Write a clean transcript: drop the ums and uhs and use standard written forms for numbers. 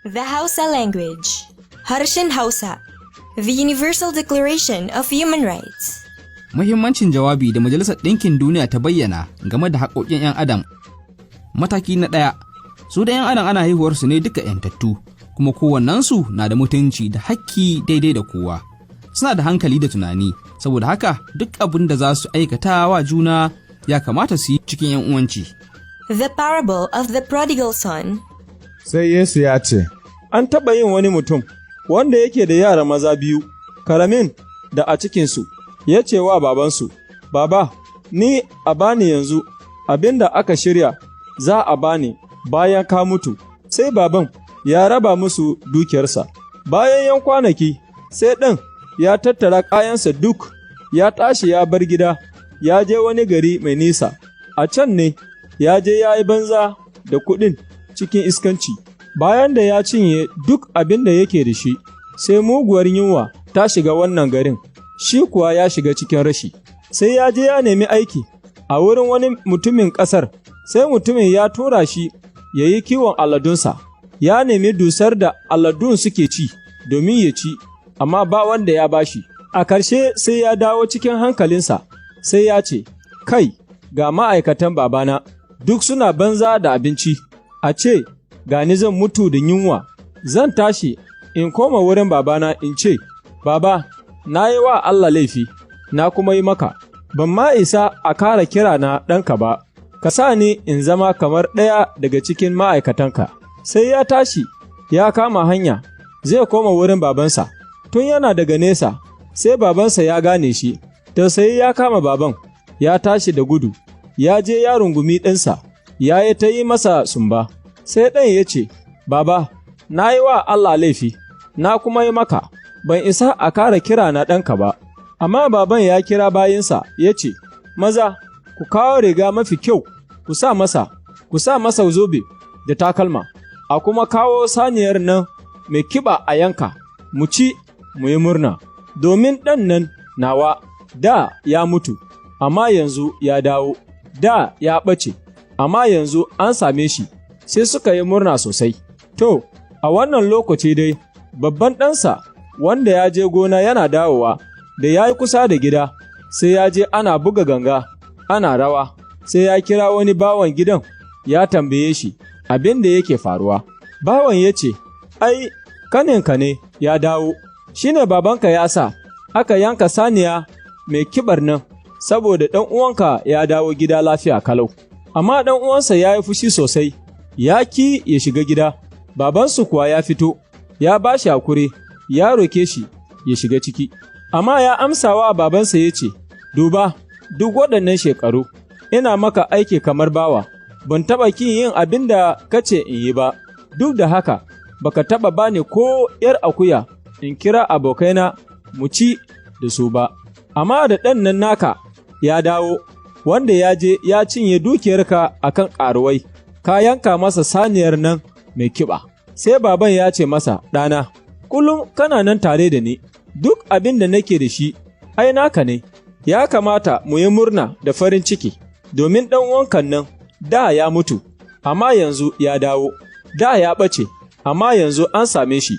The Hausa language. Harshen Hausa. The Universal Declaration of Human Rights. Muhimmancin jawabi da Majalisar Ɗinkin Duniya ta bayyana game da haƙoƙin 'yan Adam. Mataki na 1. Su da 'yan Adam ana haihuwarsu ne duka 'yantattu, kuma kowannensu na da mutunci da hakki daidai da kowa. Suna da hankali da tunani, saboda haka duk abin da za su aikata wa juna ya kamata su yi cikin 'yan uwanci. The Parable of the Prodigal Son. Sai Yesu ya ce, An taɓa yin wani mutum, wanda yake da yara maza biyu, karamin da a cikinsu, ya ce wa babansu, Baba, ni a bani yanzu abin da aka shirya za a bani bayan ka mutu. Sai baban ya raba musu dukiyarsa. Bayan 'yan kwanaki, sai ɗan ya tattara kayansa duk, ya tashi ya bar gida, ya je wani gari mai nisa. A can ne, ya je ya yi banza da kuɗin cikin iskanci. Bayan da ya cinye duk abin da yake da shi, sai muguwar yunwa ta shiga wannan garin, shi kuwa ya shiga cikin rashi. Sai ya je ya nemi aiki a wurin wani mutumin ƙasar, sai mutumin ya tura shi ya yi kiwon aladunsa, ya nemi dusar da aladun suke ci domin ya ci, amma ba wanda ya bashi. A ƙarshe sai ya dawo cikin hankalinsa, sai ya ce, Kai, ga ma'aikatan babana, duk suna banza da abinci, a ce, Gani zan mutu da yunwa, zan tashi in koma wurin babana in ce, Baba, na yi wa Allah laifi, na kuma yi maka, ban ma isa a kara kira na ɗanka ba, ka sa ni in zama kamar ɗaya daga cikin ma'aikatanka. Sai ya tashi, ya kama hanya, zai koma wurin babansa, tun yana daga nesa, sai babansa ya gane shi, tausayi ya kama baban, ya tashi da gudu, ya je ya rungumi ɗansa, ya yi ta yi masa sumba. Sai ɗan ya ce, Baba, na yi wa Allah laifi, na kuma yi maka, ban isa a kara kira na ɗanka ba. Amma baban ya kira bayinsa ya ce, Maza, ku kawo riga mafi kyau, ku sa masa zobe da takalma, a kuma kawo saniyar nan mai kiba a yanka, mu ci, mu yi murna, domin ɗan nan nawa da ya mutu, amma yanzu ya dawo, da ya ɓace, amma yanzu an same shi. Sai suka yi murna sosai. To, a wannan lokaci dai, babban ɗansa wanda ya je gona yana dawowa, da ya yi kusa da gida, sai ya je ana buga ganga, ana rawa, sai ya kira wani bawan gidan, ya tambaye shi abin da yake faruwa. Bawan ya ce, Ai, kaninka ne ya dawo, shi ne babanka ya sa, aka yanka saniya mai kibar nan, saboda ɗan uwanka ya dawo gida lafiya kalau. Amma ɗan uwansa ya yi fushi sosai. Ya ki ya shiga gida, babansu kuwa ya fito, ya ba shi hakuri, ya roke shi ya shiga ciki. Amma ya amsa wa babansa ya ce, Duba, duk waɗannan shekaru, ina maka aiki kamar bawa, ban taɓa kin yin abin da ka ce in yi ba, duk da haka, baka taɓa ba ni ko ’yar akuya in kira abokaina mu ci da su ba. Amma da ɗan nan naka ya dawo, wanda ya je ya cinye dukiyarka a kan ƙaruwai. Ka yanka masa saniyar nan mai kiba. Sai baban ya ce masa, Ɗana, kullum kana nan tare da ni, duk abin da nake da shi, ai naka ne, ya kamata mu yi murna da farin ciki, domin ɗan uwankan nan da ya mutu, amma yanzu ya dawo, da ya ɓace, amma yanzu an same shi.